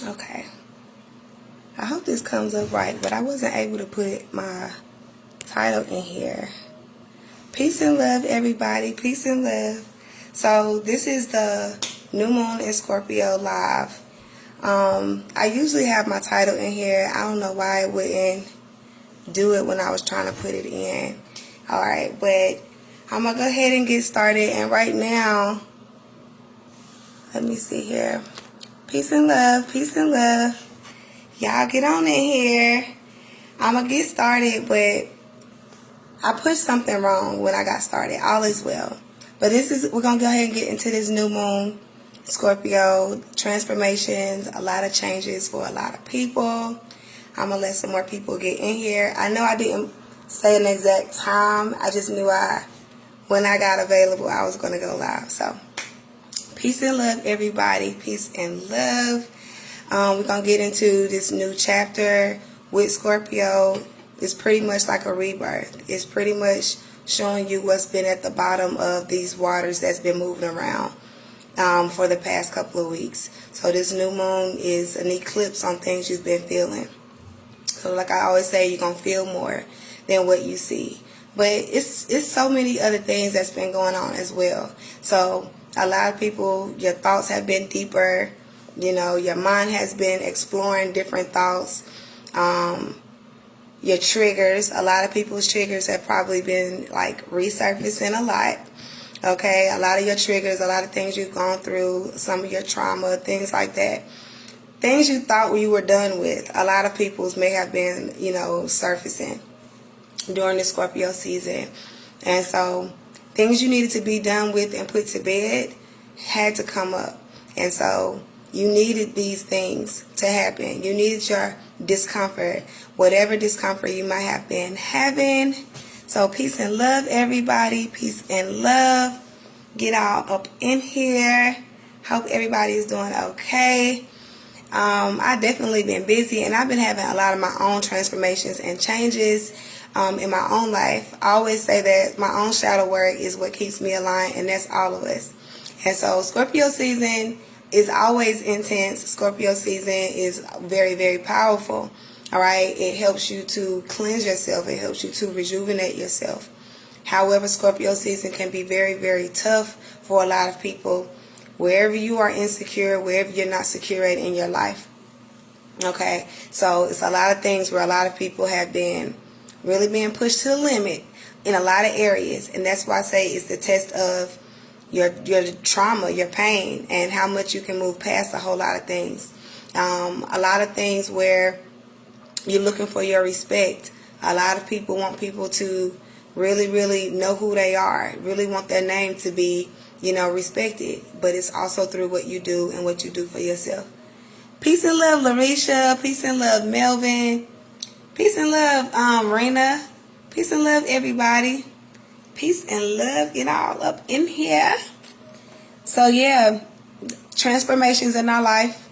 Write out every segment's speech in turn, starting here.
Okay. I hope this comes up right, but I wasn't able to put my title in here. Peace and love, everybody. Peace and love. So this is the New Moon in Scorpio live. I usually have my title in here. I don't know why it wouldn't do it when I was trying to put it in. Alright, but I'm going to go ahead and get started. And right now, let me see here. Peace and love. Peace and love. Y'all get on in here. I'm going to get started, but I pushed something wrong when I got started. All is well. But we're going to go ahead and get into this new moon, Scorpio, transformations, a lot of changes for a lot of people. I'm going to let some more people get in here. I know I didn't say an exact time. I just knew when I got available, I was going to go live. So, peace and love, everybody. Peace and love. We're going to get into this new chapter with Scorpio. It's pretty much like a rebirth. It's pretty much showing you what's been at the bottom of these waters that's been moving around for the past couple of weeks. So this new moon is an eclipse on things you've been feeling. So like I always say, you're going to feel more than what you see. But it's so many other things that's been going on as well. So a lot of people, your thoughts have been deeper. You know, your mind has been exploring different thoughts. Your triggers, a lot of people's triggers have probably been like resurfacing a lot. Okay, a lot of your triggers, a lot of things you've gone through, some of your trauma, things like that. Things you thought you were done with, a lot of people's may have been, surfacing during the Scorpio season. And so things you needed to be done with and put to bed had to come up. And so you needed these things to happen. You needed your discomfort, whatever discomfort you might have been having. So peace and love, everybody. Peace and love. Get all up in here. Hope everybody is doing okay. I've definitely been busy, and I've been having a lot of my own transformations and changes in my own life. I always say that my own shadow work is what keeps me aligned, and that's all of us. And so Scorpio season is always intense. Scorpio season is very, very powerful. All right. It helps you to cleanse yourself. It helps you to rejuvenate yourself. However, Scorpio season can be very, very tough for a lot of people. Wherever you are insecure, wherever you're not secure in your life. Okay. So it's a lot of things where a lot of people have been really being pushed to the limit in a lot of areas. And that's why I say it's the test of your trauma, your pain, and how much you can move past a whole lot of things. A lot of things where you're looking for your respect. A lot of people want people to really, really know who they are, really want their name to be, respected. But it's also through what you do and what you do for yourself. Peace and love, Larisha. Peace and love, Melvin. Peace and love, Rena. Peace and love, everybody. Peace and love. Get all up in here. So, yeah, transformations in our life,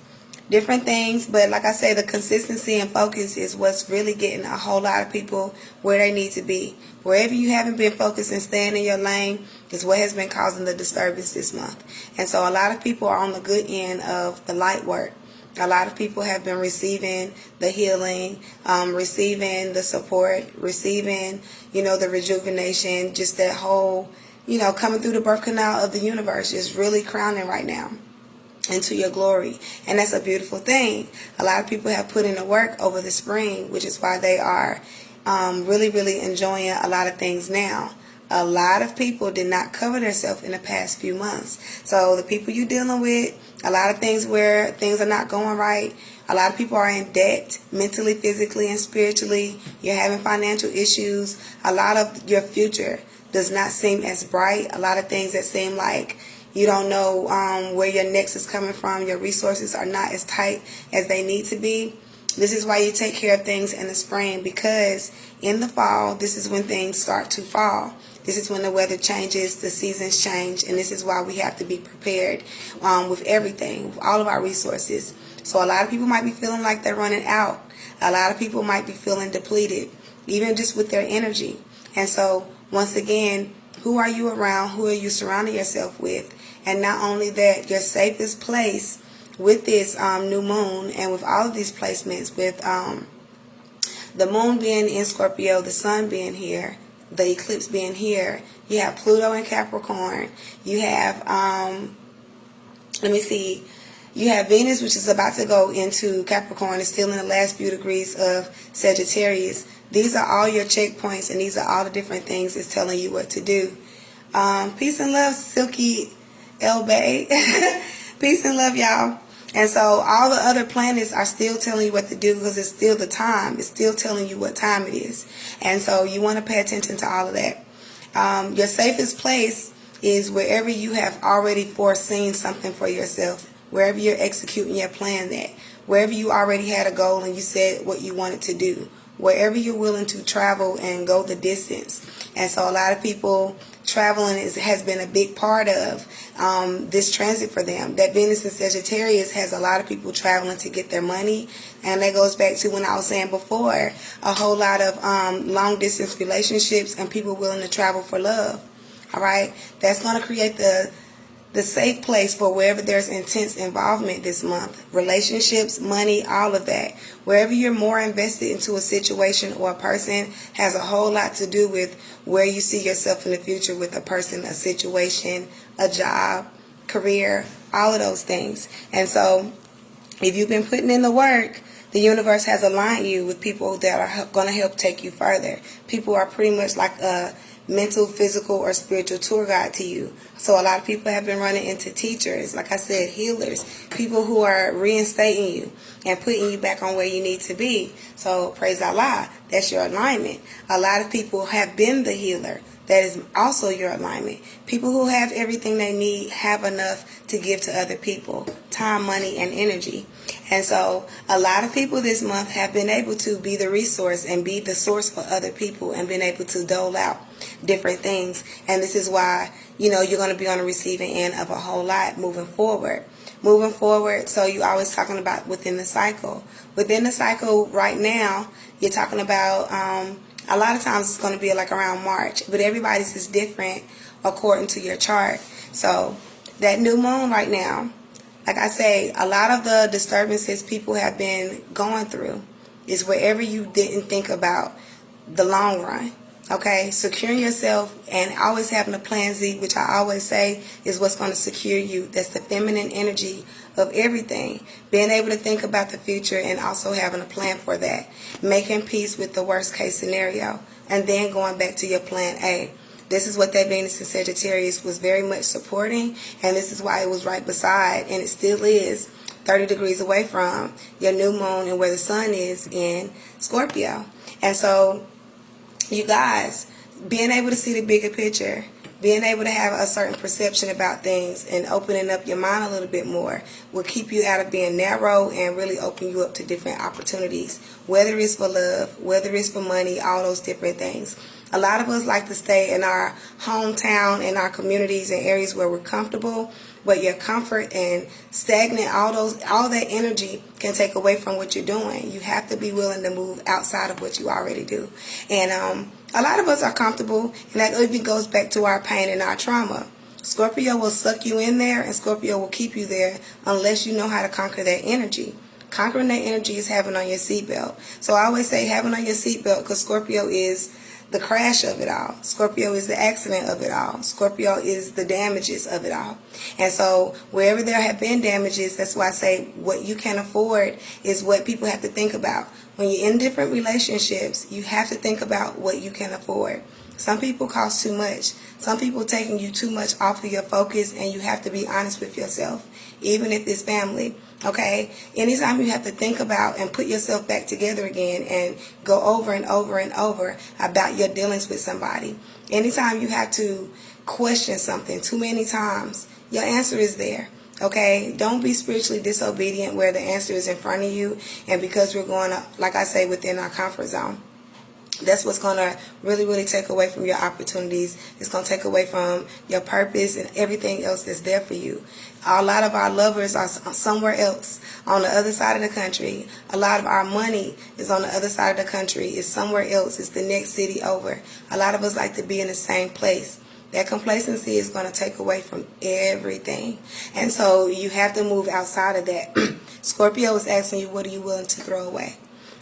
different things. But like I say, the consistency and focus is what's really getting a whole lot of people where they need to be. Wherever you haven't been focused and staying in your lane is what has been causing the disturbance this month. And so a lot of people are on the good end of the light work. A lot of people have been receiving the healing, receiving the support, receiving, the rejuvenation, just that whole, coming through the birth canal of the universe is really crowning right now into your glory. And that's a beautiful thing. A lot of people have put in the work over the spring, which is why they are really, really enjoying a lot of things now. A lot of people did not cover themselves in the past few months. So the people you're dealing with, a lot of things where things are not going right. A lot of people are in debt, mentally, physically, and spiritually. You're having financial issues. A lot of your future does not seem as bright. A lot of things that seem like you don't know where your next is coming from. Your resources are not as tight as they need to be. This is why you take care of things in the spring, because in the fall, this is when things start to fall. This is when the weather changes, the seasons change, and this is why we have to be prepared with everything, with all of our resources. So a lot of people might be feeling like they're running out. A lot of people might be feeling depleted, even just with their energy. And so, once again, who are you around? Who are you surrounding yourself with? And not only that, your safest place with this new moon and with all of these placements, with the moon being in Scorpio, the sun being here, the eclipse being here, you have Pluto in Capricorn, you have, you have Venus, which is about to go into Capricorn, is still in the last few degrees of Sagittarius. These are all your checkpoints, and these are all the different things it's telling you what to do. Peace and love, Silky El Bay. Peace and love, y'all. And so all the other planets are still telling you what to do because it's still the time. It's still telling you what time it is. And so you want to pay attention to all of that. Your safest place is wherever you have already foreseen something for yourself, wherever you're executing your plan at, wherever you already had a goal and you said what you wanted to do, wherever you're willing to travel and go the distance. And so a lot of people, traveling has been a big part of this transit for them. That Venus in Sagittarius has a lot of people traveling to get their money. And that goes back to when I was saying before, a whole lot of long distance relationships and people willing to travel for love. All right. That's going to create the safe place for wherever there's intense involvement this month. Relationships, money, all of that. Wherever you're more invested into a situation or a person has a whole lot to do with where you see yourself in the future with a person, a situation, a job, career, all of those things. And so if you've been putting in the work, the universe has aligned you with people that are going to help take you further. People are pretty much like a mental, physical, or spiritual tour guide to you. So a lot of people have been running into teachers, like I said, healers, people who are reinstating you and putting you back on where you need to be. So praise Allah, that's your alignment. A lot of people have been the healer. That is also your alignment. People who have everything they need have enough to give to other people. Time, money, and energy. And so a lot of people this month have been able to be the resource and be the source for other people and been able to dole out different things. And this is why, you're going to be on the receiving end of a whole lot moving forward. So you're always talking about within the cycle. Within the cycle right now, you're talking about a lot of times it's going to be like around March, but everybody's is different according to your chart. So that new moon right now, like I say, a lot of the disturbances people have been going through is wherever you didn't think about the long run. Okay, securing yourself and always having a plan Z, which I always say is what's going to secure you. That's the feminine energy of everything. Being able to think about the future and also having a plan for that. Making peace with the worst case scenario. And then going back to your plan A. This is what that Venus in Sagittarius was very much supporting. And this is why it was right beside, and it still is, 30 degrees away from your new moon and where the sun is in Scorpio. And so you guys, being able to see the bigger picture, being able to have a certain perception about things and opening up your mind a little bit more will keep you out of being narrow and really open you up to different opportunities, whether it's for love, whether it's for money, all those different things. A lot of us like to stay in our hometown, in our communities and areas where we're comfortable, but your comfort and stagnant, all that energy can take away from what you're doing. You have to be willing to move outside of what you already do. And a lot of us are comfortable, and that even goes back to our pain and our trauma. Scorpio will suck you in there, and Scorpio will keep you there unless you know how to conquer that energy. Conquering that energy is having on your seatbelt. So I always say having on your seatbelt because Scorpio is the crash of it all. Scorpio is the accident of it all. Scorpio is the damages of it all. And so wherever there have been damages, that's why I say what you can afford is what people have to think about. When you're in different relationships, you have to think about what you can afford. Some people cost too much. Some people taking you too much off of your focus, and you have to be honest with yourself, even if it's family. Okay? Anytime you have to think about and put yourself back together again and go over and over and over about your dealings with somebody. Anytime you have to question something too many times, your answer is there. Okay? Don't be spiritually disobedient where the answer is in front of you, and because we're going to, like I say, within our comfort zone. That's what's going to really, really take away from your opportunities. It's going to take away from your purpose and everything else that's there for you. A lot of our lovers are somewhere else on the other side of the country. A lot of our money is on the other side of the country. It's somewhere else. It's the next city over. A lot of us like to be in the same place. That complacency is going to take away from everything. And so you have to move outside of that. Scorpio is asking you, what are you willing to throw away?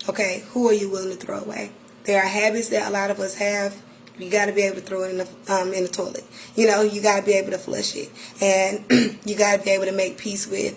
Okay, who are you willing to throw away? There are habits that a lot of us have. You got to be able to throw it in the toilet. You know, you got to be able to flush it. And you got to be able to make peace with,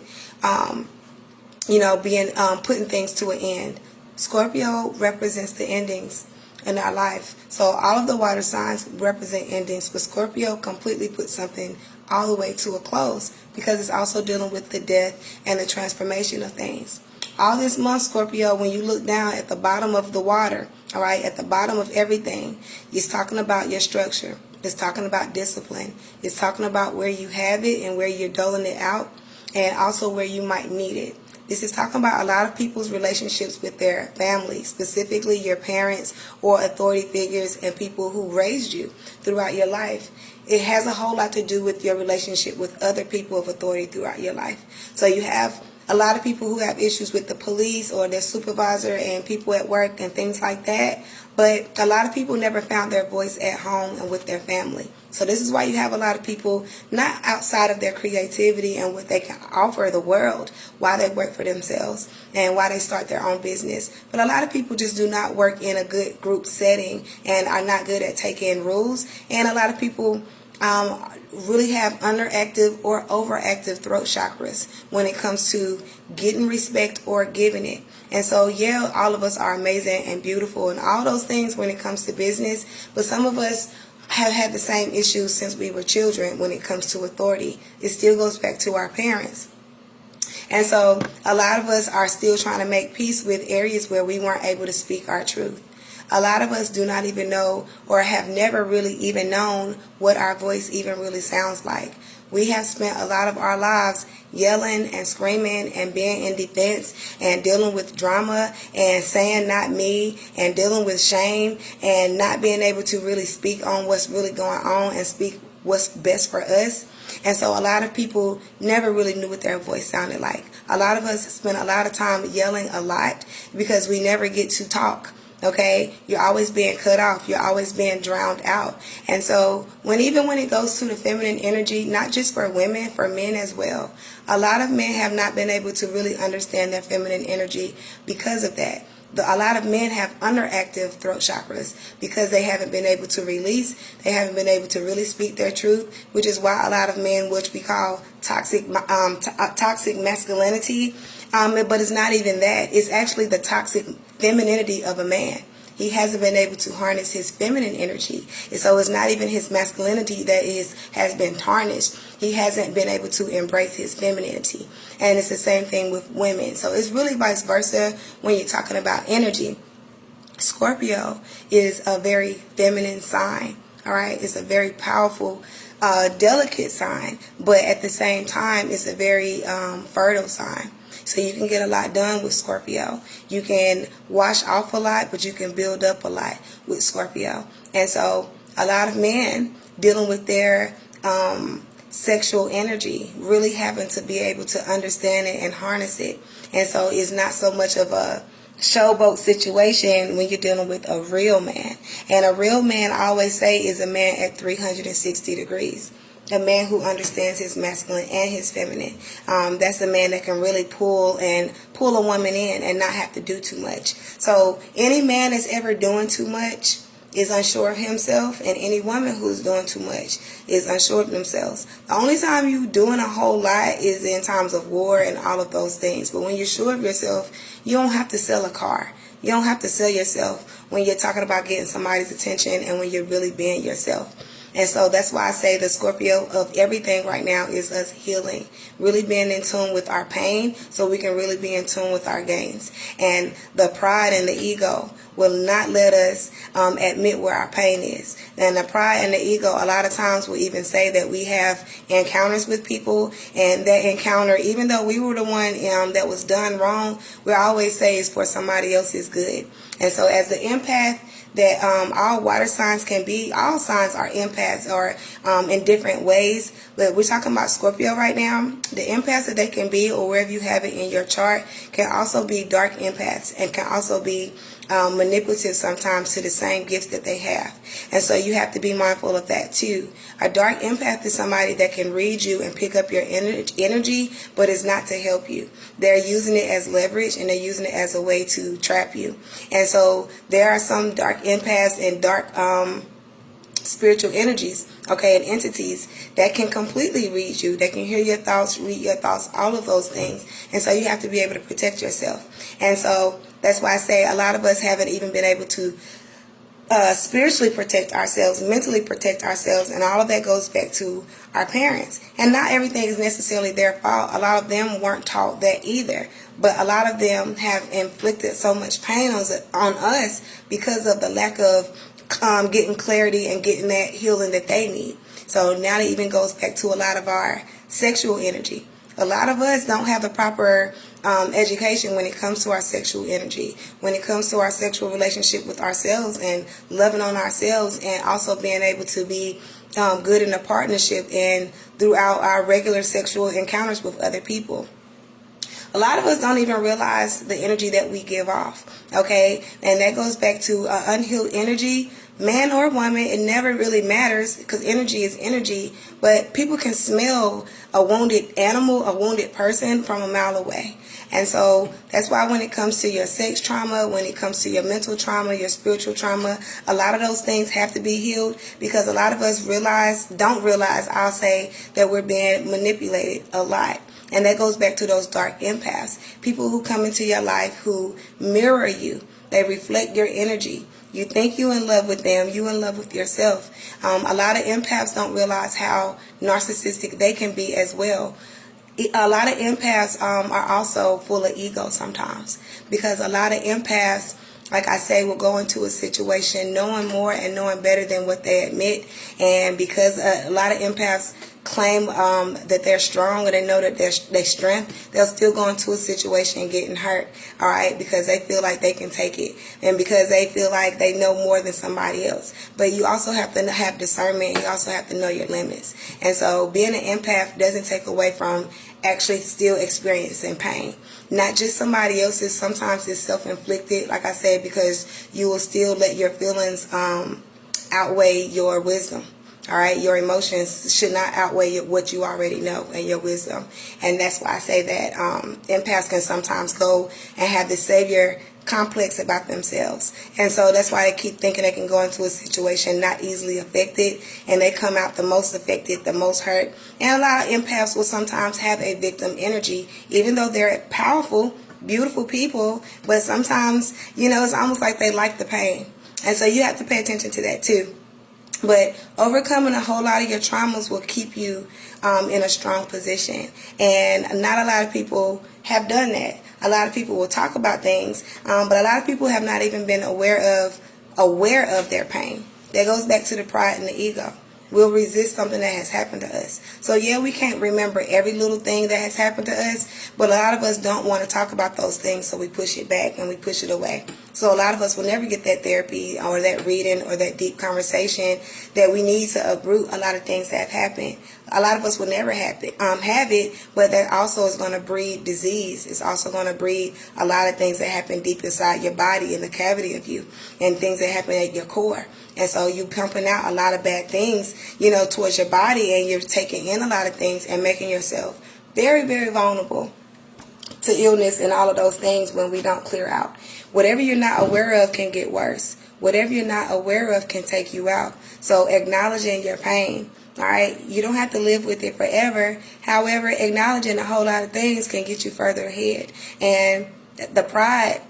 putting things to an end. Scorpio represents the endings in our life. So all of the water signs represent endings, but Scorpio completely puts something all the way to a close because it's also dealing with the death and the transformation of things. All this month, Scorpio, when you look down at the bottom of the water, all right, at the bottom of everything, it's talking about your structure. It's talking about discipline. It's talking about where you have it and where you're doling it out, and also where you might need it. This is talking about a lot of people's relationships with their family, specifically your parents or authority figures and people who raised you throughout your life. It has a whole lot to do with your relationship with other people of authority throughout your life. So you have a lot of people who have issues with the police or their supervisor and people at work and things like that. But a lot of people never found their voice at home and with their family. So this is why you have a lot of people not outside of their creativity and what they can offer the world, why they work for themselves and why they start their own business. But a lot of people just do not work in a good group setting and are not good at taking rules. And a lot of people really have underactive or overactive throat chakras when it comes to getting respect or giving it. And so, yeah, all of us are amazing and beautiful and all those things when it comes to business, but some of us have had the same issues since we were children when it comes to authority. It still goes back to our parents. And so a lot of us are still trying to make peace with areas where we weren't able to speak our truth. A lot of us do not even know or have never really even known what our voice even really sounds like. We have spent a lot of our lives yelling and screaming and being in defense and dealing with drama and saying not me and dealing with shame and not being able to really speak on what's really going on and speak what's best for us. And so a lot of people never really knew what their voice sounded like. A lot of us spend a lot of time yelling a lot because we never get to talk. Okay, you're always being cut off. You're always being drowned out. And so even when it goes to the feminine energy, not just for women, for men as well, a lot of men have not been able to really understand their feminine energy because of that. A lot of men have underactive throat chakras because they haven't been able to release. They haven't been able to really speak their truth, which is why a lot of men, which we call toxic masculinity, but it's not even that. It's actually the toxic femininity of a man. He hasn't been able to harness his feminine energy. And so it's not even his masculinity that has been tarnished. He hasn't been able to embrace his femininity. And it's the same thing with women. So it's really vice versa when you're talking about energy. Scorpio is a very feminine sign. All right. It's a very powerful, delicate sign. But at the same time, it's a very fertile sign. So you can get a lot done with Scorpio. You can wash off a lot, but you can build up a lot with Scorpio. And so a lot of men dealing with their sexual energy, really having to be able to understand it and harness it. And so it's not so much of a showboat situation when you're dealing with a real man. And a real man, I always say, is a man at 360 degrees. A man who understands his masculine and his feminine. That's a man that can really pull a woman in and not have to do too much. So any man that's ever doing too much is unsure of himself, and any woman who's doing too much is unsure of themselves. The only time you doing a whole lot is in times of war and all of those things. But when you're sure of yourself, you don't have to sell a car. You don't have to sell yourself when you're talking about getting somebody's attention and when you're really being yourself. And so that's why I say the Scorpio of everything right now is us healing, really being in tune with our pain so we can really be in tune with our gains. And the pride and the ego will not let us admit where our pain is. And the pride and the ego a lot of times will even say that we have encounters with people, and that encounter, even though we were the one that was done wrong, we always say is for somebody else's good. And so as the empath that all water signs can be, all signs are empaths empaths or in different ways. But we're talking about Scorpio right now. The empaths that they can be, or wherever you have it in your chart, can also be dark empaths and can also be manipulative sometimes to the same gifts that they have. And so you have to be mindful of that too. A dark empath is somebody that can read you and pick up your energy, but it's not to help you. They're using it as leverage, and they're using it as a way to trap you. And so there are some dark empaths and dark spiritual energies, okay, and entities that can completely read you. They can hear your thoughts, read your thoughts, all of those things. And so you have to be able to protect yourself. And so that's why I say a lot of us haven't even been able to spiritually protect ourselves, mentally protect ourselves, and all of that goes back to our parents. And not everything is necessarily their fault. A lot of them weren't taught that either, but a lot of them have inflicted so much pain on us because of the lack of getting clarity and getting that healing that they need. So now it even goes back to a lot of our sexual energy. A lot of us don't have the proper education when it comes to our sexual energy, when it comes to our sexual relationship with ourselves and loving on ourselves, and also being able to be good in a partnership and throughout our regular sexual encounters with other people. A lot of us don't even realize the energy that we give off, okay? And that goes back to unhealed energy, man or woman. It never really matters because energy is energy, but people can smell a wounded animal, a wounded person from a mile away. And so that's why when it comes to your sex trauma, when it comes to your mental trauma, your spiritual trauma, a lot of those things have to be healed, because a lot of us don't realize, I'll say, that we're being manipulated a lot. And that goes back to those dark empaths. People who come into your life who mirror you. They reflect your energy. You think you're in love with them. You're in love with yourself. A lot of empaths don't realize how narcissistic they can be as well. A lot of empaths are also full of ego sometimes, because a lot of empaths, like I say, will go into a situation knowing more and knowing better than what they admit. And because a lot of empaths claim that they're strong, or they know that they're strength, they'll still go into a situation getting hurt, all right, because they feel like they can take it, and because they feel like they know more than somebody else. But you also have to have discernment. You also have to know your limits. And so being an empath doesn't take away from actually still experiencing pain. Not just somebody else's. Sometimes it's self-inflicted, like I said, because you will still let your feelings outweigh your wisdom. All right, your emotions should not outweigh what you already know and your wisdom. And that's why I say that empaths can sometimes go and have the savior complex about themselves. And so that's why they keep thinking they can go into a situation not easily affected, and they come out the most affected, the most hurt. And a lot of empaths will sometimes have a victim energy, even though they're powerful, beautiful people, but sometimes, it's almost like they like the pain. And so you have to pay attention to that too. But overcoming a whole lot of your traumas will keep you in a strong position. And not a lot of people have done that. A lot of people will talk about things, but a lot of people have not even been aware of their pain. That goes back to the pride and the ego. We'll resist something that has happened to us. So yeah, we can't remember every little thing that has happened to us, but a lot of us don't want to talk about those things, so we push it back and we push it away. So a lot of us will never get that therapy or that reading or that deep conversation that we need to uproot a lot of things that have happened. A lot of us will never have it, but that also is going to breed disease. It's also going to breed a lot of things that happen deep inside your body, in the cavity of you, and things that happen at your core. And so you pumping out a lot of bad things, towards your body, and you're taking in a lot of things and making yourself very, very vulnerable to illness and all of those things when we don't clear out. Whatever you're not aware of can get worse. Whatever you're not aware of can take you out. So acknowledging your pain, all right? You don't have to live with it forever. However, acknowledging a whole lot of things can get you further ahead. And the pride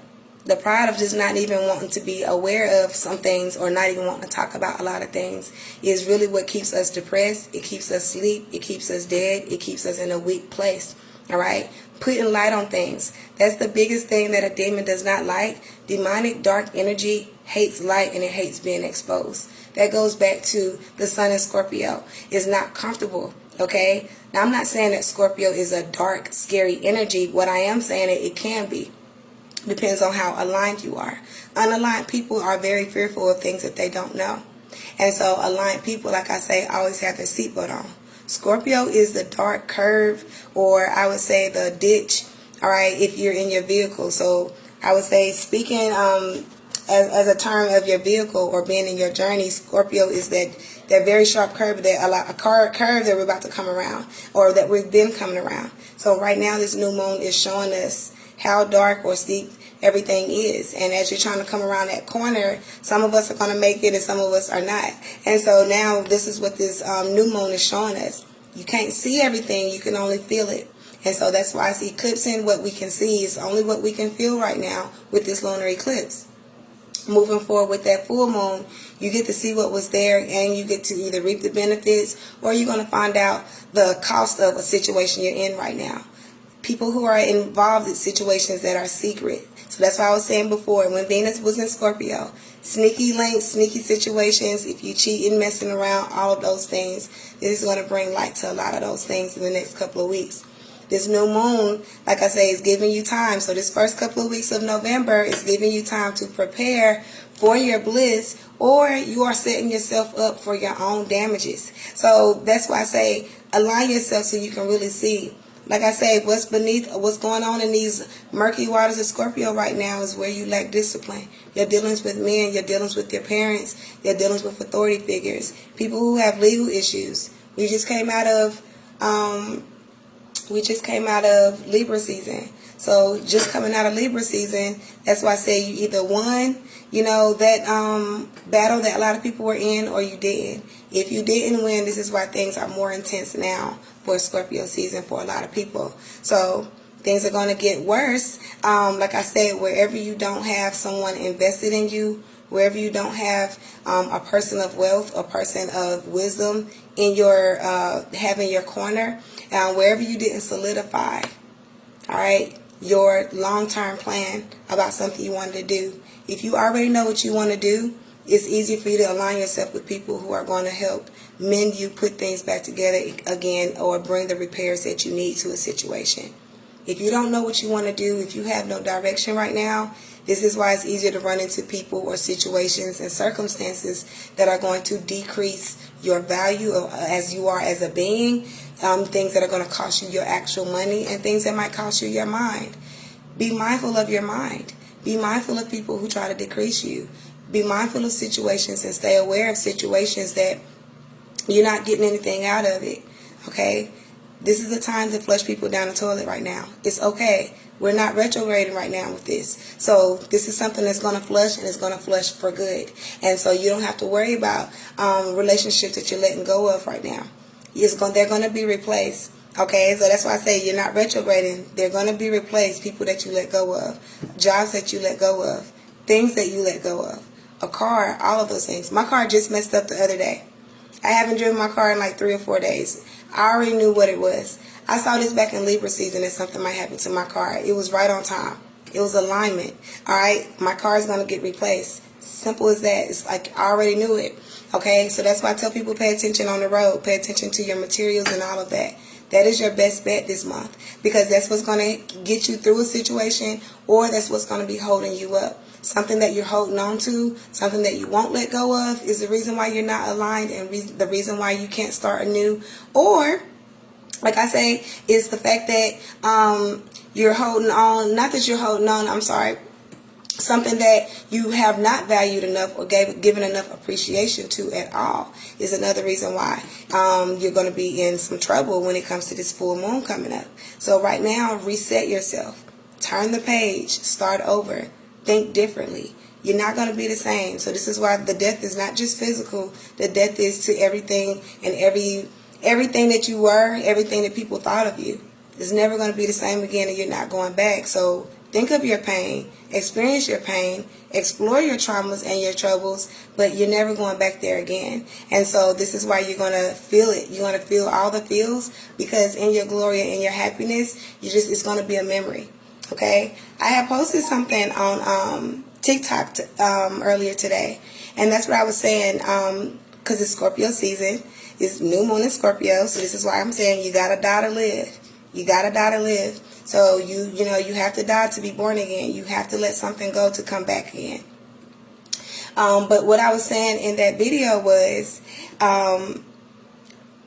of just not even wanting to be aware of some things, or not even wanting to talk about a lot of things, is really what keeps us depressed. It keeps us asleep. It keeps us dead. It keeps us in a weak place. All right? Putting light on things. That's the biggest thing that a demon does not like. Demonic dark energy hates light, and it hates being exposed. That goes back to the sun in Scorpio. It's not comfortable. Okay? Now, I'm not saying that Scorpio is a dark, scary energy. What I am saying is it can be. Depends on how aligned you are. Unaligned people are very fearful of things that they don't know. And so aligned people, like I say, always have their seatbelt on. Scorpio is the dark curve, or I would say the ditch, all right, if you're in your vehicle. So I would say, speaking as a term of your vehicle or being in your journey, Scorpio is that very sharp curve, a curve that we're about to come around, or that we've been coming around. So right now this new moon is showing us how dark or steep everything is. And as you're trying to come around that corner, some of us are going to make it and some of us are not. And so now this is what this new moon is showing us. You can't see everything, you can only feel it. And so that's why it's eclipsing what we can see. It's only what we can feel right now with this lunar eclipse. Moving forward with that full moon, you get to see what was there, and you get to either reap the benefits, or you're going to find out the cost of a situation you're in right now. People who are involved in situations that are secret. So that's why I was saying before, when Venus was in Scorpio, sneaky links, sneaky situations, if you cheat and messing around, all of those things, this is going to bring light to a lot of those things in the next couple of weeks. This new moon, like I say, is giving you time. So this first couple of weeks of November is giving you time to prepare for your bliss, or you are setting yourself up for your own damages. So that's why I say align yourself so you can really see. Like I say, what's going on in these murky waters of Scorpio right now is where you lack discipline. Your dealings with men, your dealings with your parents, your dealings with authority figures, people who have legal issues. We just came out of Libra season. So just coming out of Libra season, that's why I say you either won, that battle that a lot of people were in, or you didn't. If you didn't win, this is why things are more intense now for Scorpio season for a lot of people. So things are going to get worse. Like I said, wherever you don't have someone invested in you, wherever you don't have a person of wealth, a person of wisdom in your having your corner, wherever you didn't solidify, all right, your long-term plan about something you wanted to do. If you already know what you want to do, it's easy for you to align yourself with people who are going to help mend you, put things back together again, or bring the repairs that you need to a situation. If you don't know what you want to do, if you have no direction right now, this is why it's easier to run into people or situations and circumstances that are going to decrease your value as you are as a being, things that are going to cost you your actual money, and things that might cost you your mind. Be mindful of your mind. Be mindful of people who try to decrease you. Be mindful of situations and stay aware of situations that you're not getting anything out of it, okay? This is the time to flush people down the toilet right now. It's okay. We're not retrograding right now with this. So this is something that's going to flush, and it's going to flush for good. And so you don't have to worry about relationships that you're letting go of right now. They're going to be replaced. Okay, so that's why I say you're not retrograding. They're going to be replaced. People that you let go of. Jobs that you let go of. Things that you let go of. A car, all of those things. My car just messed up the other day. I haven't driven my car in like 3 or 4 days. I already knew what it was. I saw this back in Libra season that something might happen to my car. It was right on time. It was alignment. All right, my car is going to get replaced. Simple as that. It's like I already knew it. Okay, so that's why I tell people pay attention on the road. Pay attention to your materials and all of that. That is your best bet this month, because that's what's going to get you through a situation, or that's what's going to be holding you up. Something that you're holding on to, something that you won't let go of, is the reason why you're not aligned, and the reason why you can't start anew. Or, like I say, is the fact that you're holding on, not that you're holding on, I'm sorry, something that you have not valued enough or given enough appreciation to at all is another reason why you're going to be in some trouble when it comes to this full moon coming up. So right now, reset yourself. Turn the page. Start over. Think differently. You're not going to be the same. So this is why the death is not just physical. The death is to everything and everything that you were, everything that people thought of you. It's never going to be the same again, and you're not going back. So think of your pain, experience your pain, explore your traumas and your troubles, but you're never going back there again. And so this is why you're going to feel it. You're going to feel all the feels, because in your glory and in your happiness, it's going to be a memory. Okay? I had posted something on TikTok earlier today, and that's what I was saying, because it's Scorpio season. It's new moon in Scorpio, so this is why I'm saying you got to die to live. You got to die to live. So you have to die to be born again. You have to let something go to come back again. But what I was saying in that video was,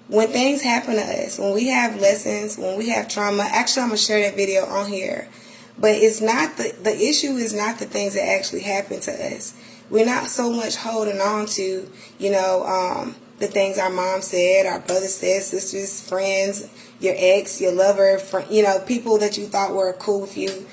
when things happen to us, when we have lessons, when we have trauma, actually I'm going to share that video on here. But it's not the issue is not the things that actually happen to us. We're not so much holding on to, the things our mom said, our brother said, sisters, friends, your ex, your lover, people that you thought were cool with you.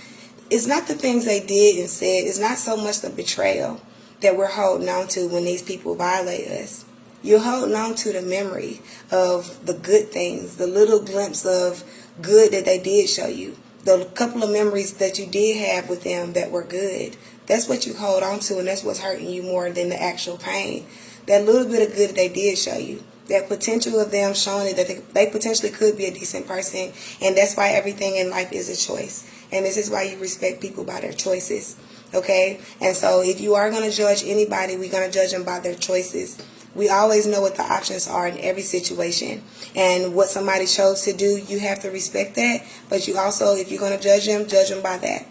It's not the things they did and said. It's not so much the betrayal that we're holding on to when these people violate us. You're holding on to the memory of the good things, the little glimpse of good that they did show you, the couple of memories that you did have with them that were good. That's what you hold on to, and that's what's hurting you more than the actual pain. That little bit of good that they did show you, that potential of them showing that they potentially could be a decent person, and that's why everything in life is a choice. And this is why you respect people by their choices, okay? And so if you are going to judge anybody, we're going to judge them by their choices. We always know what the options are in every situation. And what somebody chose to do, you have to respect that. But you also, if you're going to judge them by that.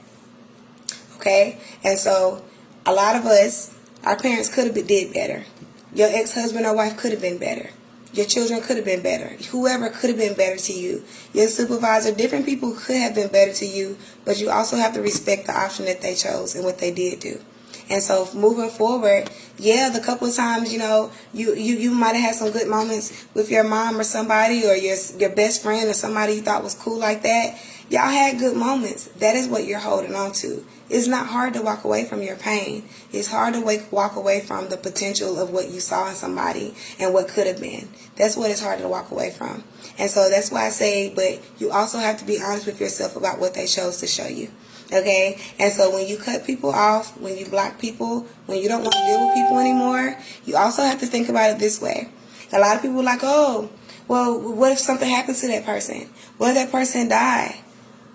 Okay? And so, a lot of us, our parents could have did better. Your ex-husband or wife could have been better. Your children could have been better. Whoever could have been better to you. Your supervisor, different people could have been better to you. But you also have to respect the option that they chose and what they did do. And so moving forward, yeah, the couple of times, you might have had some good moments with your mom or somebody, or your best friend or somebody you thought was cool like that. Y'all had good moments. That is what you're holding on to. It's not hard to walk away from your pain. It's hard to walk away from the potential of what you saw in somebody and what could have been. That's what it's hard to walk away from. And so that's why I say, but you also have to be honest with yourself about what they chose to show you. Okay? And so when you cut people off, when you block people, when you don't want to deal with people anymore, you also have to think about it this way. A lot of people are like, oh, well, what if something happens to that person? What if that person die?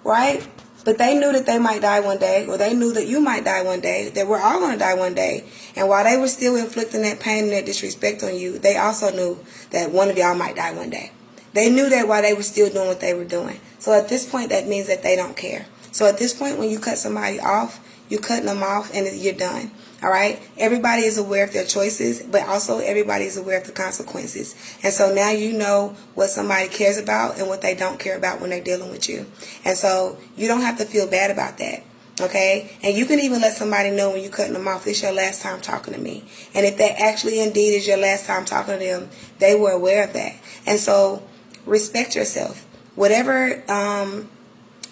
Right? But they knew that they might die one day, or they knew that you might die one day, that we're all going to die one day. And while they were still inflicting that pain and that disrespect on you, they also knew that one of y'all might die one day. They knew that while they were still doing what they were doing. So at this point, that means that they don't care. So at this point, when you cut somebody off, you're cutting them off and you're done. All right? Everybody is aware of their choices, but also everybody is aware of the consequences. And so now you know what somebody cares about and what they don't care about when they're dealing with you. And so you don't have to feel bad about that. Okay? And you can even let somebody know when you're cutting them off, this is your last time talking to me. And if that actually indeed is your last time talking to them, they were aware of that. And so respect yourself. Whatever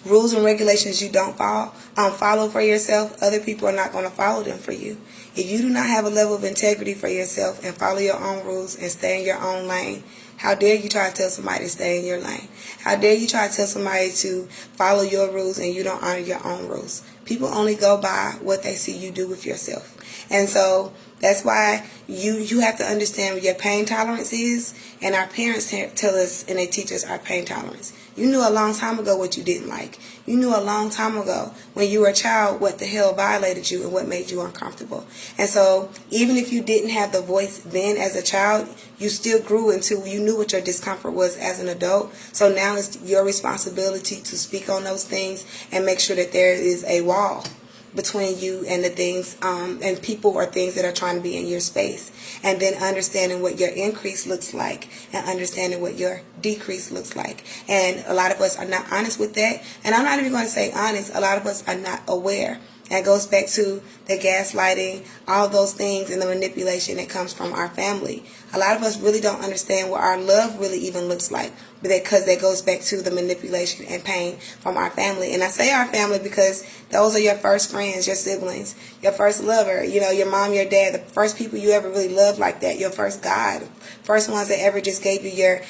rules and regulations you don't follow for yourself, other people are not going to follow them for you. If you do not have a level of integrity for yourself and follow your own rules and stay in your own lane, how dare you try to tell somebody to stay in your lane? How dare you try to tell somebody to follow your rules and you don't honor your own rules? People only go by what they see you do with yourself. And so that's why you have to understand what your pain tolerance is. And our parents tell us and they teach us our pain tolerance. You knew a long time ago what you didn't like. You knew a long time ago when you were a child what the hell violated you and what made you uncomfortable. And so even if you didn't have the voice then as a child, you still grew until you knew what your discomfort was as an adult. So now it's your responsibility to speak on those things and make sure that there is a wall between you and the things and people or things that are trying to be in your space, and then understanding what your increase looks like and understanding what your decrease looks like. And a lot of us are not honest with that, and I'm not even going to say honest, a lot of us are not aware. That goes back to the gaslighting, all those things, and the manipulation that comes from our family. A lot of us really don't understand what our love really even looks like, because that goes back to the manipulation and pain from our family. And I say our family because those are your first friends, your siblings, your first lover, your mom, your dad, the first people you ever really loved like that, your first God, first ones that ever just gave you your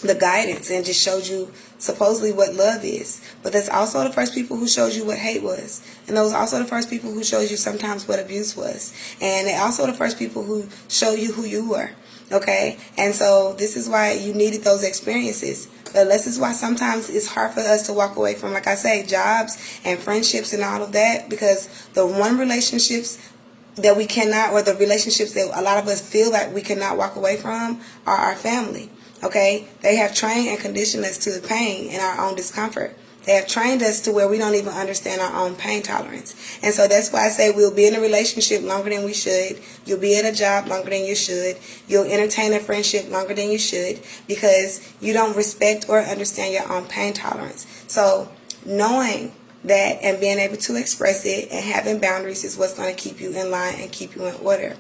the guidance and just showed you supposedly what love is. But that's also the first people who showed you what hate was. And those are also the first people who showed you sometimes what abuse was. And they're also the first people who show you who you were. Okay? And so this is why you needed those experiences. But this is why sometimes it's hard for us to walk away from, like I say, jobs and friendships and all of that, because the one relationships that we cannot, or the relationships that a lot of us feel like we cannot walk away from, are our family. Okay? They have trained and conditioned us to the pain and our own discomfort. They have trained us to where we don't even understand our own pain tolerance. And so that's why I say we'll be in a relationship longer than we should. You'll be at a job longer than you should. You'll entertain a friendship longer than you should, because you don't respect or understand your own pain tolerance. So knowing that and being able to express it and having boundaries is what's going to keep you in line and keep you in order.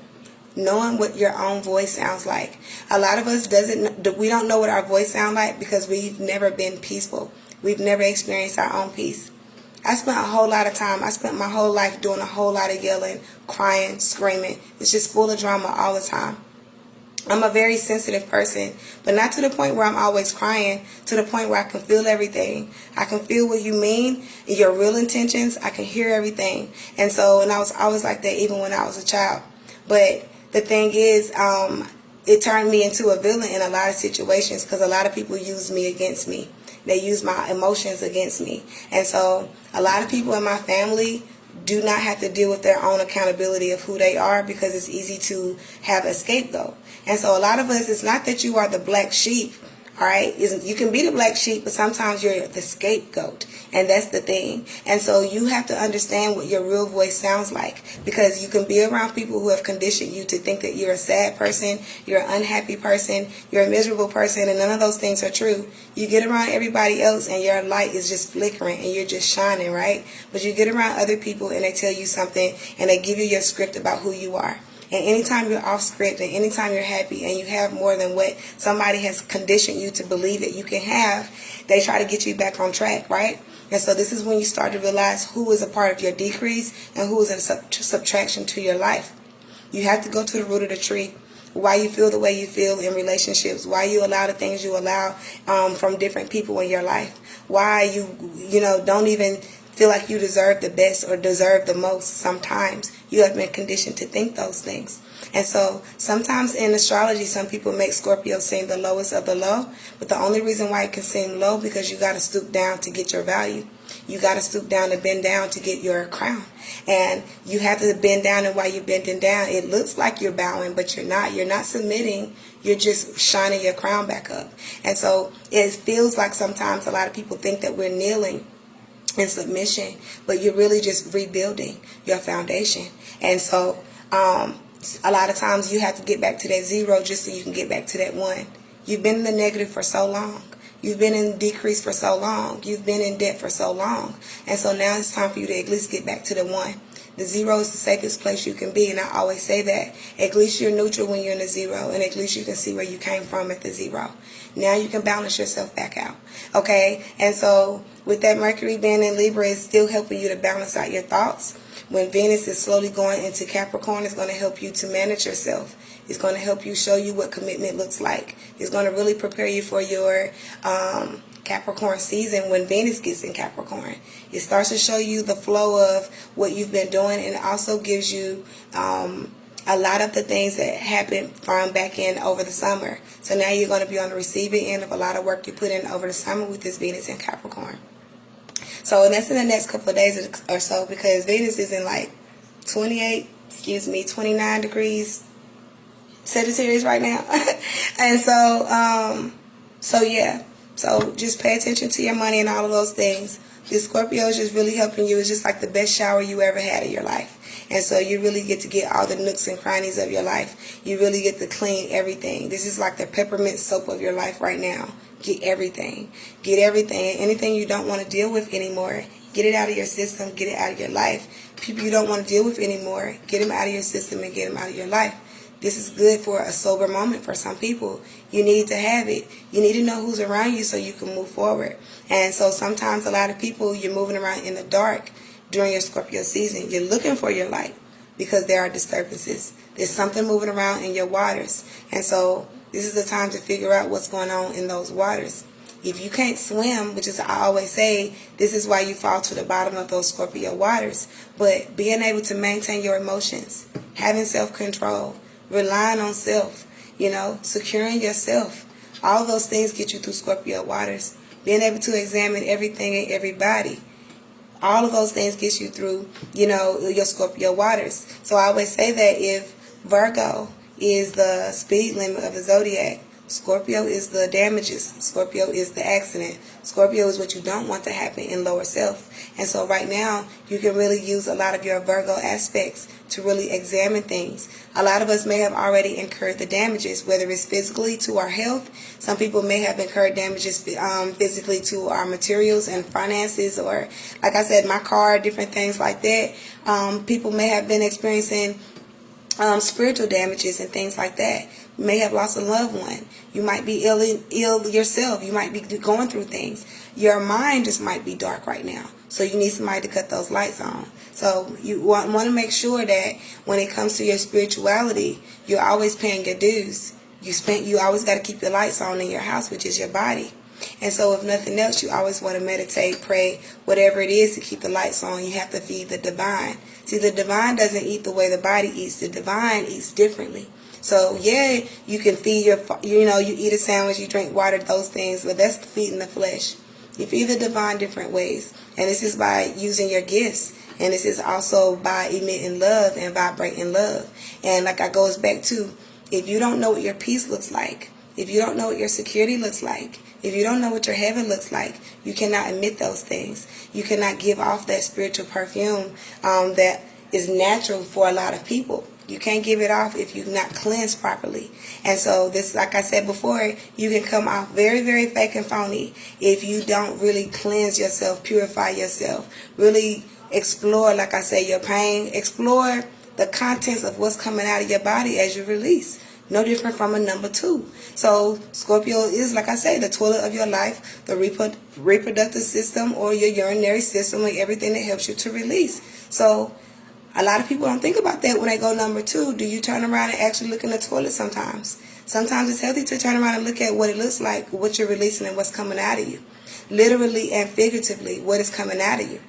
Knowing what your own voice sounds like. A lot of us we don't know what our voice sounds like because we've never been peaceful. We've never experienced our own peace. I spent a whole lot of time. I spent my whole life doing a whole lot of yelling, crying, screaming. It's just full of drama all the time. I'm a very sensitive person, but not to the point where I'm always crying, to the point where I can feel everything. I can feel what you mean, your real intentions. I can hear everything. And I was always like that even when I was a child. But the thing is, it turned me into a villain in a lot of situations because a lot of people use me against me. They use my emotions against me. And so a lot of people in my family do not have to deal with their own accountability of who they are because it's easy to have a scapegoat. And so a lot of us, it's not that you are the black sheep, all right? You can be the black sheep, but sometimes you're the scapegoat. And that's the thing. And so you have to understand what your real voice sounds like, because you can be around people who have conditioned you to think that you're a sad person, you're an unhappy person, you're a miserable person, and none of those things are true. You get around everybody else and your light is just flickering and you're just shining, right? But you get around other people and they tell you something and they give you your script about who you are. And anytime you're off script and anytime you're happy and you have more than what somebody has conditioned you to believe that you can have, they try to get you back on track, right? And so this is when you start to realize who is a part of your decrease and who is a subtraction to your life. You have to go to the root of the tree. Why you feel the way you feel in relationships. Why you allow the things you allow from different people in your life. Why you don't even feel like you deserve the best or deserve the most. Sometimes you have been conditioned to think those things. And so sometimes in astrology, some people make Scorpio seem the lowest of the low. But the only reason why it can seem low because you got to stoop down to get your value. You got to stoop down and bend down to get your crown. And you have to bend down, and while you're bending down, it looks like you're bowing, but you're not. You're not submitting. You're just shining your crown back up. And so it feels like sometimes a lot of people think that we're kneeling in submission, but you're really just rebuilding your foundation. And so a lot of times you have to get back to that zero just so you can get back to that one. You've been in the negative for so long. You've been in decrease for so long. You've been in debt for so long. And so now it's time for you to at least get back to the one. The zero is the safest place you can be. And I always say that. At least you're neutral when you're in the zero. And at least you can see where you came from at the zero. Now you can balance yourself back out. Okay? And so with that Mercury being in Libra, it's still helping you to balance out your thoughts. When Venus is slowly going into Capricorn, it's going to help you to manage yourself. It's going to help you show you what commitment looks like. It's going to really prepare you for your Capricorn season when Venus gets in Capricorn. It starts to show you the flow of what you've been doing, and it also gives you a lot of the things that happened from back in over the summer. So now you're going to be on the receiving end of a lot of work you put in over the summer with this Venus in Capricorn. So that's in the next couple of days or so, because Venus is in like 29 degrees Sagittarius right now. And so yeah. So just pay attention to your money and all of those things. This Scorpio is just really helping you. It's just like the best shower you ever had in your life. And so you really get to get all the nooks and crannies of your life. You really get to clean everything. This is like the peppermint soap of your life right now. Get everything. Get everything. Anything you don't want to deal with anymore, get it out of your system. Get it out of your life. People you don't want to deal with anymore, get them out of your system and get them out of your life. This is good for a sober moment for some people. You need to have it. You need to know who's around you so you can move forward. And so sometimes a lot of people, you're moving around in the dark during your Scorpio season. You're looking for your light because there are disturbances. There's something moving around in your waters. And so this is the time to figure out what's going on in those waters. If you can't swim, which is I always say, this is why you fall to the bottom of those Scorpio waters. But being able to maintain your emotions, having self-control, relying on self, securing yourself. All those things get you through Scorpio waters. Being able to examine everything and everybody. All of those things get you through, your Scorpio waters. So I always say that if Virgo is the speed limit of the zodiac, Scorpio is the damages. Scorpio is the accident. Scorpio is what you don't want to happen in lower self. And so right now, you can really use a lot of your Virgo aspects to really examine things. A lot of us may have already incurred the damages, whether it's physically to our health. Some people may have incurred damages physically to our materials and finances, or like I said, my car, different things like that. People may have been experiencing spiritual damages and things like that. You may have lost a loved one. You might be ill yourself. You might be going through things. Your mind just might be dark right now. So you need somebody to cut those lights on. So you want to make sure that when it comes to your spirituality, you're always paying your dues. You always got to keep your lights on in your house, which is your body. And so if nothing else, you always want to meditate, pray, whatever it is to keep the lights on. You have to feed the divine. See, the divine doesn't eat the way the body eats. The divine eats differently. So yeah, you can feed you eat a sandwich, you drink water, those things, but that's feeding the flesh. You feed the divine different ways. And this is by using your gifts. And this is also by emitting love and vibrating love. And like I goes back to, if you don't know what your peace looks like, if you don't know what your security looks like, if you don't know what your heaven looks like, you cannot emit those things. You cannot give off that spiritual perfume that is natural for a lot of people. You can't give it off if you've not cleansed properly. And so this, like I said before, you can come off very, very fake and phony if you don't really cleanse yourself, purify yourself, really explore, like I said, your pain, explore the contents of what's coming out of your body as you release. No different from a number 2. So Scorpio is, like I say, the toilet of your life, the reproductive system, or your urinary system, and everything that helps you to release. So a lot of people don't think about that when they go number 2. Do you turn around and actually look in the toilet sometimes? Sometimes it's healthy to turn around and look at what it looks like, what you're releasing and what's coming out of you. Literally and figuratively, what is coming out of you.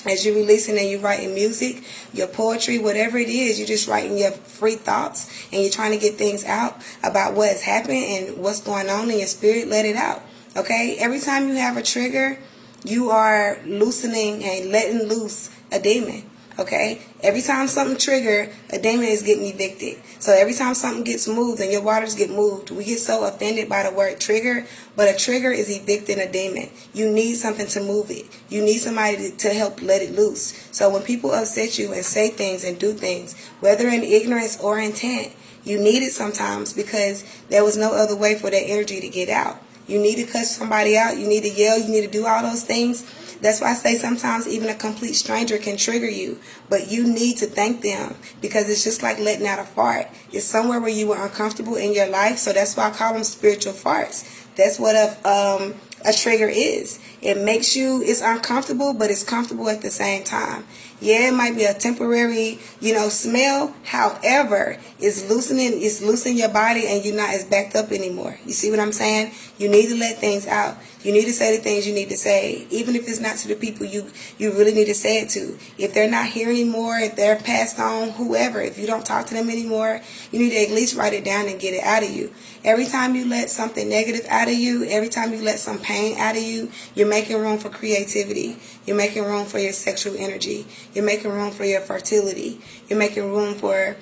As you're releasing and you're writing music, your poetry, whatever it is, you're just writing your free thoughts and you're trying to get things out about what has happened and what's going on in your spirit. Let it out. Okay? Every time you have a trigger, you are loosening and letting loose a demon. Okay? Every time something trigger, a demon is getting evicted. So every time something gets moved and your waters get moved, we get so offended by the word trigger, but a trigger is evicting a demon. You need something to move it. You need somebody to help let it loose. So when people upset you and say things and do things, whether in ignorance or intent, you need it sometimes because there was no other way for that energy to get out. You need to cuss somebody out. You need to yell. You need to do all those things. That's why I say sometimes even a complete stranger can trigger you. But you need to thank them because it's just like letting out a fart. It's somewhere where you were uncomfortable in your life. So that's why I call them spiritual farts. That's what a trigger is. It makes you, it's uncomfortable, but it's comfortable at the same time. Yeah, it might be a temporary, smell. However, it's loosening your body and you're not as backed up anymore. You see what I'm saying? You need to let things out. You need to say the things you need to say, even if it's not to the people you really need to say it to. If they're not here anymore, if they're passed on, whoever, if you don't talk to them anymore, you need to at least write it down and get it out of you. Every time you let something negative out of you, every time you let some pain out of you, you're making room for creativity. You're making room for your sexual energy. You're making room for your fertility. You're making room for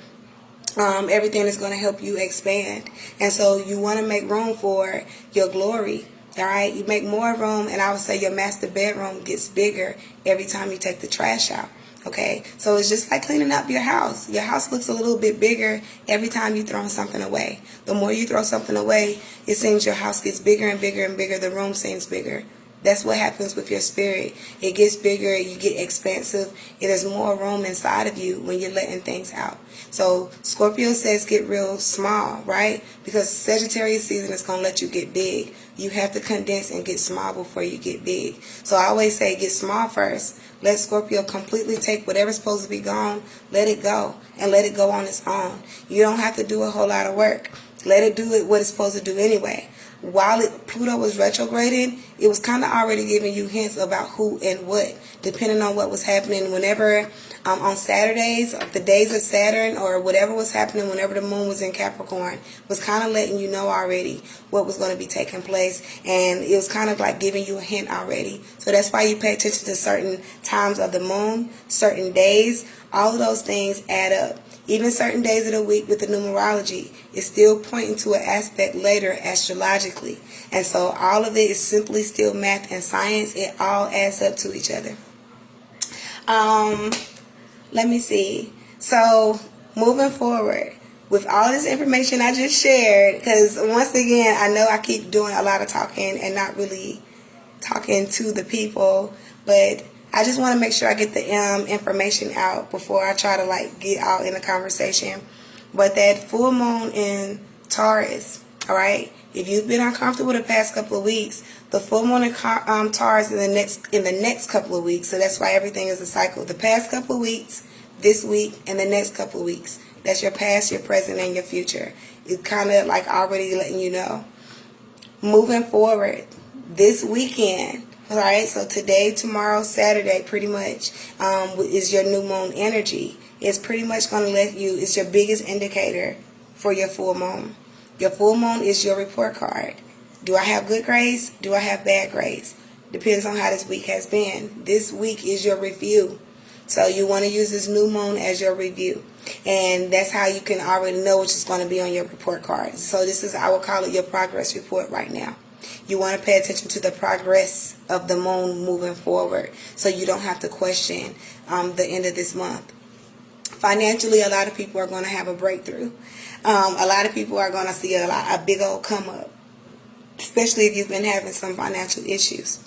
everything that's going to help you expand. And so you want to make room for your glory. All right, you make more room, and I would say your master bedroom gets bigger every time you take the trash out. Okay, so it's just like cleaning up your house. Your house looks a little bit bigger every time you throw something away. The more you throw something away, it seems your house gets bigger and bigger and bigger. The room seems bigger. That's what happens with your spirit. It gets bigger, you get expansive. There's more room inside of you when you're letting things out. So Scorpio says get real small, right? Because Sagittarius season is going to let you get big. You have to condense and get small before you get big. So I always say get small first. Let Scorpio completely take whatever's supposed to be gone, let it go, and let it go on its own. You don't have to do a whole lot of work. Let it do what it's supposed to do anyway. While Pluto was retrograding, it was kind of already giving you hints about who and what, depending on what was happening. Whenever on Saturdays, the days of Saturn, or whatever was happening whenever the moon was in Capricorn, was kind of letting you know already what was going to be taking place. And it was kind of like giving you a hint already. So that's why you pay attention to certain times of the moon, certain days. All of those things add up. Even certain days of the week with the numerology is still pointing to an aspect later astrologically. And so all of it is simply still math and science. It all adds up to each other. Let me see. So moving forward, with all this information I just shared, because once again, I know I keep doing a lot of talking and not really talking to the people, but I just want to make sure I get the information out before I try to like get out in a conversation. But that full moon in Taurus, all right, if you've been uncomfortable the past couple of weeks, the full moon in Taurus in the next couple of weeks, so that's why everything is a cycle. The past couple of weeks, this week, and the next couple of weeks. That's your past, your present, and your future. It's kind of like already letting you know. Moving forward, this weekend, all right, so today, tomorrow, Saturday, pretty much, is your new moon energy. It's pretty much going to let you, it's your biggest indicator for your full moon. Your full moon is your report card. Do I have good grades? Do I have bad grades? Depends on how this week has been. This week is your review. So you want to use this new moon as your review. And that's how you can already know what is going to be on your report card. So this is, I would call it your progress report right now. You want to pay attention to the progress of the moon moving forward so you don't have to question the end of this month. Financially, a lot of people are going to have a breakthrough. A lot of people are going to see a big old come up, especially if you've been having some financial issues.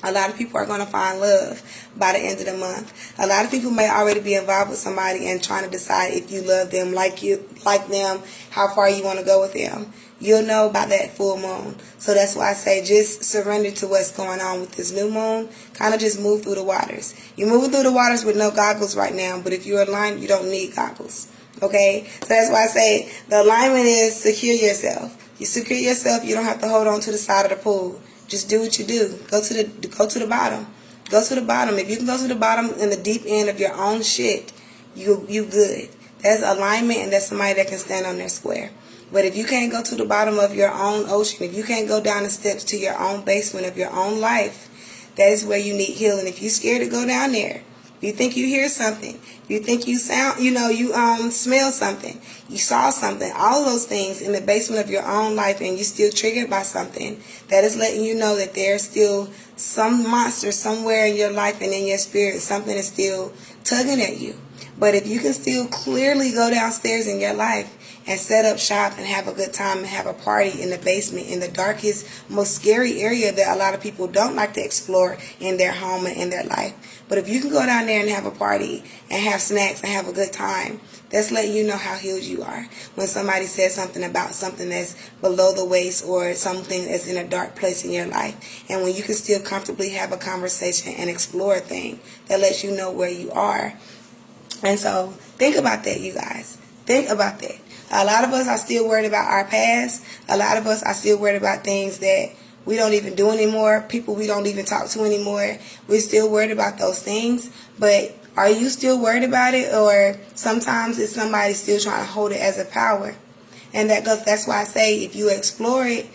A lot of people are going to find love by the end of the month. A lot of people may already be involved with somebody and trying to decide if you love them, like them, how far you want to go with them. You'll know by that full moon. So that's why I say just surrender to what's going on with this new moon. Kind of just move through the waters. You're moving through the waters with no goggles right now, but if you're aligned, you don't need goggles. Okay? So that's why I say the alignment is secure yourself. You secure yourself, you don't have to hold on to the side of the pool. Just do what you do. Go to the bottom. Go to the bottom. If you can go to the bottom in the deep end of your own shit, you good. That's alignment, and that's somebody that can stand on their square. But if you can't go to the bottom of your own ocean, if you can't go down the steps to your own basement of your own life, that is where you need healing. If you're scared to go down there, if you think you hear something, if you think you sound, you smell something, you saw something, all those things in the basement of your own life, and you're still triggered by something, that is letting you know that there's still some monster somewhere in your life and in your spirit. Something is still tugging at you. But if you can still clearly go downstairs in your life and set up shop and have a good time and have a party in the basement, in the darkest, most scary area that a lot of people don't like to explore in their home and in their life. But if you can go down there and have a party and have snacks and have a good time, that's letting you know how healed you are. When somebody says something about something that's below the waist or something that's in a dark place in your life, and when you can still comfortably have a conversation and explore a thing, that lets you know where you are. And so think about that, you guys. Think about that. A lot of us are still worried about our past. A lot of us are still worried about things that we don't even do anymore, people we don't even talk to anymore. We're still worried about those things. But are you still worried about it? Or sometimes it's somebody still trying to hold it as a power. And that's why I say if you explore it,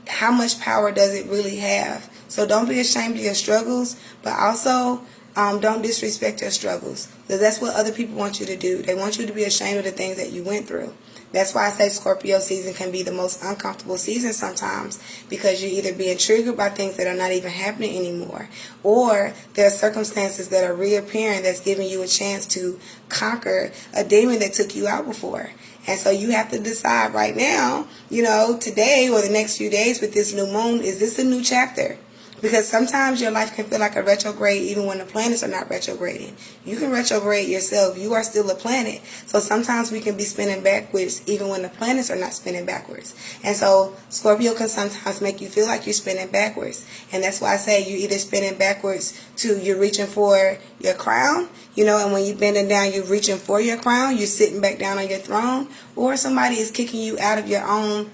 how much power does it really have? So don't be ashamed of your struggles, but also don't disrespect your struggles. Because that's what other people want you to do. They want you to be ashamed of the things that you went through. That's why I say Scorpio season can be the most uncomfortable season sometimes, because you're either being triggered by things that are not even happening anymore, or there are circumstances that are reappearing that's giving you a chance to conquer a demon that took you out before. And so you have to decide right now, today or the next few days with this new moon, is this a new chapter? Because sometimes your life can feel like a retrograde even when the planets are not retrograding. You can retrograde yourself. You are still a planet. So sometimes we can be spinning backwards even when the planets are not spinning backwards. And so Scorpio can sometimes make you feel like you're spinning backwards. And that's why I say you're either spinning backwards to you're reaching for your crown, and when you're bending down, you're reaching for your crown, you're sitting back down on your throne, or somebody is kicking you out of your own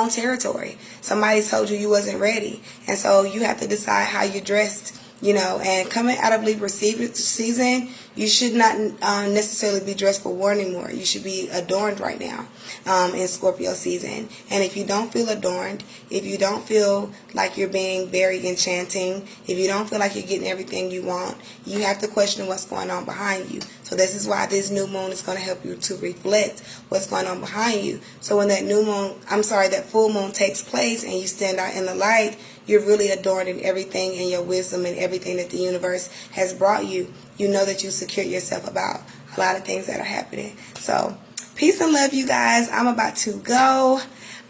territory. Somebody told you wasn't ready. And so you have to decide how you're dressed And coming out of Libra season, you should not necessarily be dressed for war anymore. You should be adorned right now in Scorpio season. And if you don't feel adorned, if you don't feel like you're being very enchanting, if you don't feel like you're getting everything you want, you have to question what's going on behind you. So this is why this new moon is going to help you to reflect what's going on behind you. So when that full moon takes place and you stand out in the light, you're really adorned in everything and your wisdom and everything that the universe has brought you. You know that you secured yourself about a lot of things that are happening. So peace and love, you guys. I'm about to go.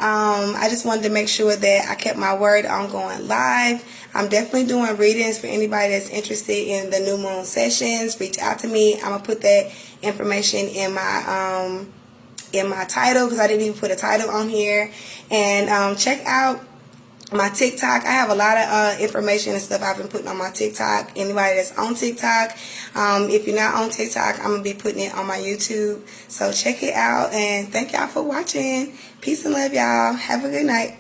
I just wanted to make sure that I kept my word on going live. I'm definitely doing readings for anybody that's interested in the new moon sessions. Reach out to me. I'm going to put that information in my title, because I didn't even put a title on here. And check out my TikTok. I have a lot of information and stuff I've been putting on my TikTok. Anybody that's on TikTok, if you're not on TikTok, I'm going to be putting it on my YouTube. So check it out, and thank y'all for watching. Peace and love, y'all. Have a good night.